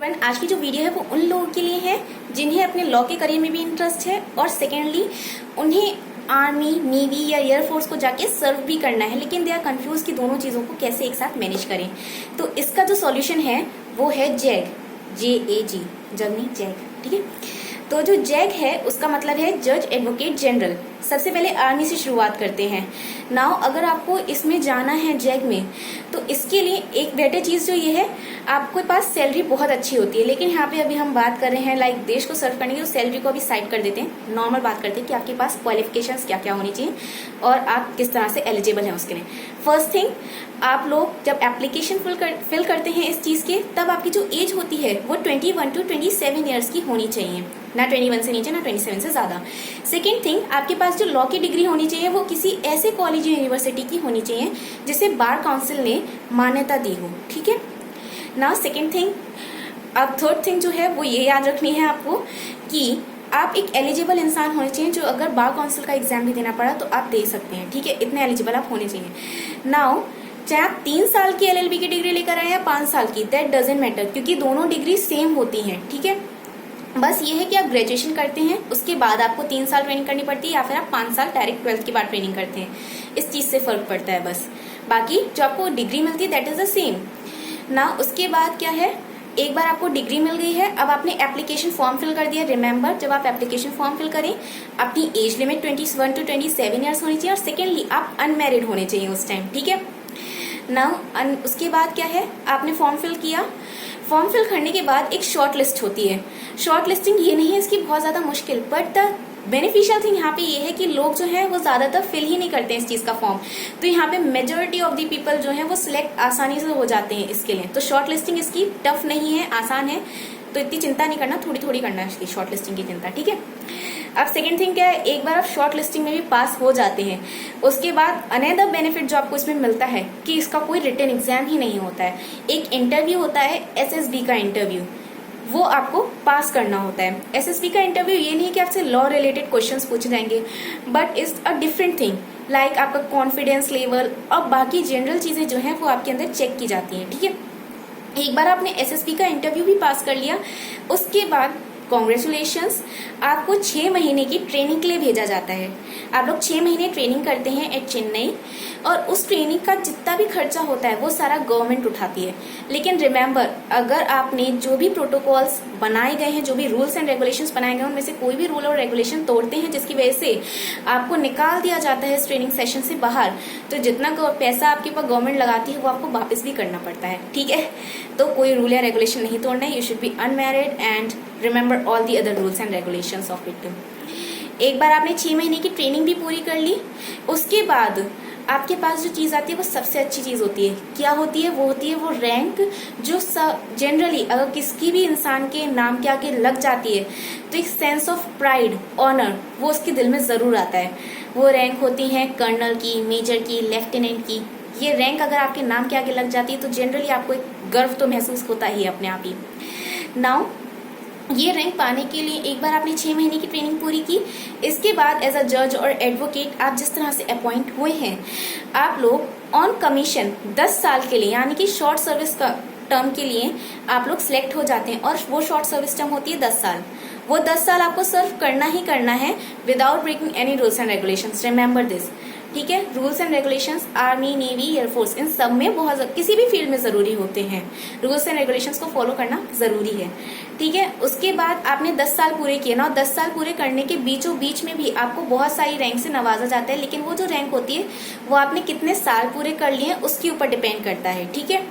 Friend, आज की जो वीडियो है वो उन लोगों के लिए है जिन्हें अपने लॉ के करियर में भी इंटरेस्ट है और सेकेंडली उन्हें आर्मी, नेवी या एयरफोर्स को जाके सर्व भी करना है, लेकिन दे आर कंफ्यूज कि दोनों चीज़ों को कैसे एक साथ मैनेज करें। तो इसका जो सॉल्यूशन है वो है जैग, JAG, जग नहीं जैग, ठीक है। तो जो जैग है उसका मतलब है जज एडवोकेट जनरल। सबसे पहले आर्मी से शुरुआत करते हैं। नाउ अगर आपको इसमें जाना है जैग में, तो इसके लिए एक बेटर चीज़ जो ये है, आपके पास सैलरी बहुत अच्छी होती है। लेकिन यहाँ पे अभी हम बात कर रहे हैं लाइक देश को सर्व करने की, तो सैलरी को अभी साइड कर देते हैं, नॉर्मल बात करते हैं कि आपके पास क्वालिफिकेशंस क्या क्या होनी चाहिए और आप किस तरह से एलिजिबल हैं उसके लिए। फर्स्ट थिंग, आप लोग जब एप्लीकेशन फिल करते हैं इस चीज़ के, तब आपकी जो एज होती है वो 21 to 27 ईयर्स की होनी चाहिए, ना 21 से नीचे ना 27 से ज़्यादा। सेकेंड थिंग, आपके पास जो लॉ की डिग्री होनी चाहिए वो किसी ऐसे कॉलेज या यूनिवर्सिटी की होनी चाहिए जिसे बार काउंसिल ने मान्यता दी हो, ठीक है ना। सेकेंड थिंग, अब थर्ड थिंग जो है वो ये याद रखनी है आपको कि आप एक एलिजिबल इंसान होने चाहिए जो अगर बार काउंसिल का एग्जाम भी देना पड़ा तो आप दे सकते हैं, ठीक है। इतने एलिजिबल आप होने चाहिए। नाउ चाहे आप 3 साल की LLB की डिग्री लेकर आए या 5 साल की, दैट डजेंट मैटर, क्योंकि दोनों डिग्री सेम होती हैं, ठीक है। बस ये है कि आप ग्रेजुएशन करते हैं, उसके बाद आपको 3 साल ट्रेनिंग करनी पड़ती है या फिर आप 5 साल डायरेक्ट 12th के बाद ट्रेनिंग करते हैं, इस चीज़ से फर्क पड़ता है बस। बाकी जो आपको डिग्री मिलती है दैट इज द सेम ना। उसके बाद क्या है, एक बार आपको डिग्री मिल गई है, अब आपने एप्लीकेशन फॉर्म फिल कर दिया। रिमेंबर, जब आप एप्लीकेशन फॉर्म फिल करें, अपनी एज लिमिट 21 to 27 ईयर्स होनी चाहिए और सेकेंडली आप अनमैरिड होने चाहिए उस टाइम, ठीक है ना। उसके बाद क्या है, आपने फॉर्म फिल किया। फॉर्म फिल करने के बाद एक शॉर्ट लिस्ट होती है। शॉर्ट लिस्टिंग ये नहीं है इसकी बहुत ज़्यादा मुश्किल, बट द बेनिफिशियल थिंग यहाँ पे ये है कि लोग जो है वो ज़्यादातर फिल ही नहीं करते हैं इस चीज़ का फॉर्म, तो यहाँ पे मेजोरिटी ऑफ द पीपल जो है वो सिलेक्ट आसानी से हो जाते हैं इसके लिए। तो शॉर्ट लिस्टिंग इसकी टफ नहीं है, आसान है, तो इतनी चिंता नहीं करना, थोड़ी थोड़ी करना है इसकी शॉर्ट लिस्टिंग की चिंता, ठीक है। अब सेकेंड थिंग क्या है, एक बार आप शॉर्ट लिस्टिंग में भी पास हो जाते हैं, उसके बाद अनदर बेनिफिट जो आपको इसमें मिलता है कि इसका कोई रिटन एग्जाम ही नहीं होता है, एक इंटरव्यू होता है SSB का इंटरव्यू, वो आपको पास करना होता है। SSB का इंटरव्यू ये नहीं कि आपसे लॉ रिलेटेड क्वेश्चंस पूछे जाएंगे, but it's a different thing, like आपका कॉन्फिडेंस लेवल और बाकी जनरल चीज़ें जो हैं वो आपके अंदर चेक की जाती हैं, ठीक है। एक बार आपने SSB का इंटरव्यू भी पास कर लिया, उसके बाद कॉन्ग्रेचुलेशंस, आपको 6 महीने की ट्रेनिंग के लिए भेजा जाता है। आप लोग 6 महीने ट्रेनिंग करते हैं एट चेन्नई, और उस ट्रेनिंग का जितना भी खर्चा होता है वो सारा गवर्नमेंट उठाती है। लेकिन रिमेंबर, अगर आपने जो भी प्रोटोकॉल्स बनाए गए हैं, जो भी रूल्स एंड रेगुलेशंस बनाए गए हैं, उनमें से कोई भी रूल और रेगुलेशन तोड़ते हैं जिसकी वजह से आपको निकाल दिया जाता है इस ट्रेनिंग सेशन से बाहर, तो जितना पैसा आपके ऊपर गवर्नमेंट लगाती है वो आपको वापस भी करना पड़ता है, ठीक है। तो कोई रूल या रेगुलेशन नहीं तोड़ना है, you should be unmarried and remember all the other rules and regulations of it. एक बार आपने 6 महीने की ट्रेनिंग भी पूरी कर ली, उसके बाद आपके पास जो चीज़ आती है वो सबसे अच्छी चीज़ होती है। क्या होती है? वो होती है वो रैंक जो जनरली अगर किसी भी इंसान के नाम के आगे लग जाती है तो एक सेंस ऑफ प्राइड, ऑनर वो उसके दिल में ज़रूर आता है। वो रैंक होती है कर्नल की, मेजर की, लेफ्टिनेंट की। ये रैंक अगर आपके नाम के आगे लग जाती है तो जनरली आपको एक गर्व तो महसूस होता ही अपने आप ही। नाउ ये रैंक पाने के लिए एक बार आपने 6 महीने की ट्रेनिंग पूरी की, इसके बाद एज अ जज और एडवोकेट आप जिस तरह से अपॉइंट हुए हैं, आप लोग ऑन कमीशन 10 साल के लिए, यानी कि शॉर्ट सर्विस का टर्म के लिए आप लोग सिलेक्ट हो जाते हैं, और वो शॉर्ट सर्विस टर्म होती है 10 साल। वो 10 साल आपको सर्व करना ही करना है without breaking any rules and regulations, remember this, ठीक है। Rules and regulations army, navy, air force, इन सब में बहुत किसी भी फील्ड में ज़रूरी होते हैं, रूल्स एंड रेगुलेशंस को फॉलो करना ज़रूरी है, ठीक है। उसके बाद आपने 10 साल पूरे किए ना, और 10 साल पूरे करने के बीचों बीच में भी आपको बहुत सारी रैंक से नवाजा जाता है, लेकिन वो जो रैंक होती है वो आपने कितने साल पूरे कर लिए उसके ऊपर डिपेंड करता है, ठीक है।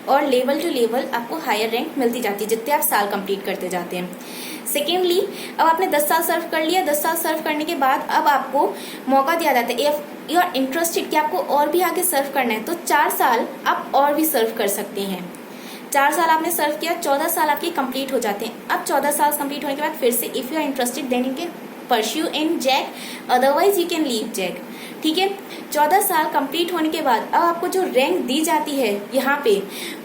और लेवल टू लेवल आपको हायर रैंक मिलती जाती है जितने आप साल कंप्लीट करते जाते हैं। सेकेंडली, अब आपने 10 साल सर्व कर लिया, 10 साल सर्व करने के बाद अब आपको मौका दिया जाता है, इफ यू आर इंटरेस्टेड कि आपको और भी आगे सर्व करना है तो 4 साल आप और भी सर्व कर सकते हैं। 4 साल आपने सर्व किया, 14 साल आपके कंप्लीट हो जाते हैं। अब 14 साल कंप्लीट होने के बाद फिर से if you are interested then you can pursue in JAG, otherwise you can leave JAG, ठीक है। 14 साल कंप्लीट होने के बाद अब आपको जो रैंक दी जाती है यहाँ पे,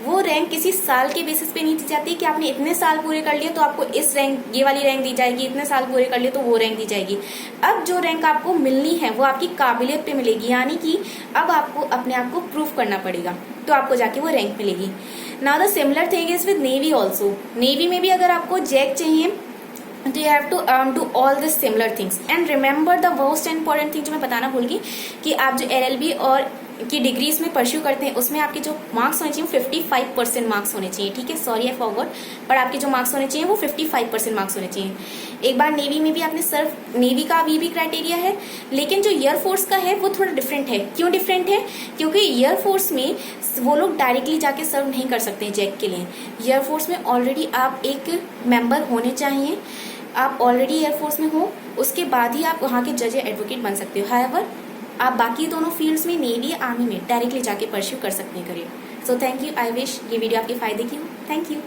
वो रैंक किसी साल के बेसिस पे नहीं दी जाती कि आपने इतने साल पूरे कर लिए तो आपको इस रैंक, ये वाली रैंक दी जाएगी, इतने साल पूरे कर लिए तो वो रैंक दी जाएगी। अब जो रैंक आपको मिलनी है वो आपकी काबिलियत पे मिलेगी, यानी कि अब आपको अपने आप को प्रूव करना पड़ेगा तो आपको जाके वो रैंक मिलेगी। Now the similar thing is with navy also. Navy में भी अगर आपको जैक चाहिए तो you have to do all this similar things. And remember the most important thing जो मैं बताना भूल गई कि आप जो LLB और की डिग्रीज में परस्यू करते हैं उसमें आपके जो मार्क्स होने चाहिए 55% मार्क्स होने चाहिए, ठीक है, सॉरी आई फॉरगॉट, पर आपके जो मार्क्स होने चाहिए वो 55% मार्क्स होने चाहिए। एक बार नेवी में भी आपने सिर्फ नेवी का भी क्राइटेरिया है, लेकिन जो एयरफोर्स का है वो थोड़ा डिफरेंट है। क्यों डिफरेंट है? क्योंकि एयरफोर्स में वो लोग डायरेक्टली जाके सर्व नहीं कर सकते जैक के लिए। एयरफोर्स में ऑलरेडी आप एक मेंबर होने चाहिए, आप ऑलरेडी एयरफोर्स में हो, उसके बाद ही आप वहाँ के जज या एडवोकेट बन सकते हो। हाउएवर आप बाकी दोनों फील्ड्स में नेवी या आर्मी में डायरेक्टली जाके परस्यू कर सकते हैं career. So thank you, I wish ये वीडियो आपके फायदे की हो। Thank you.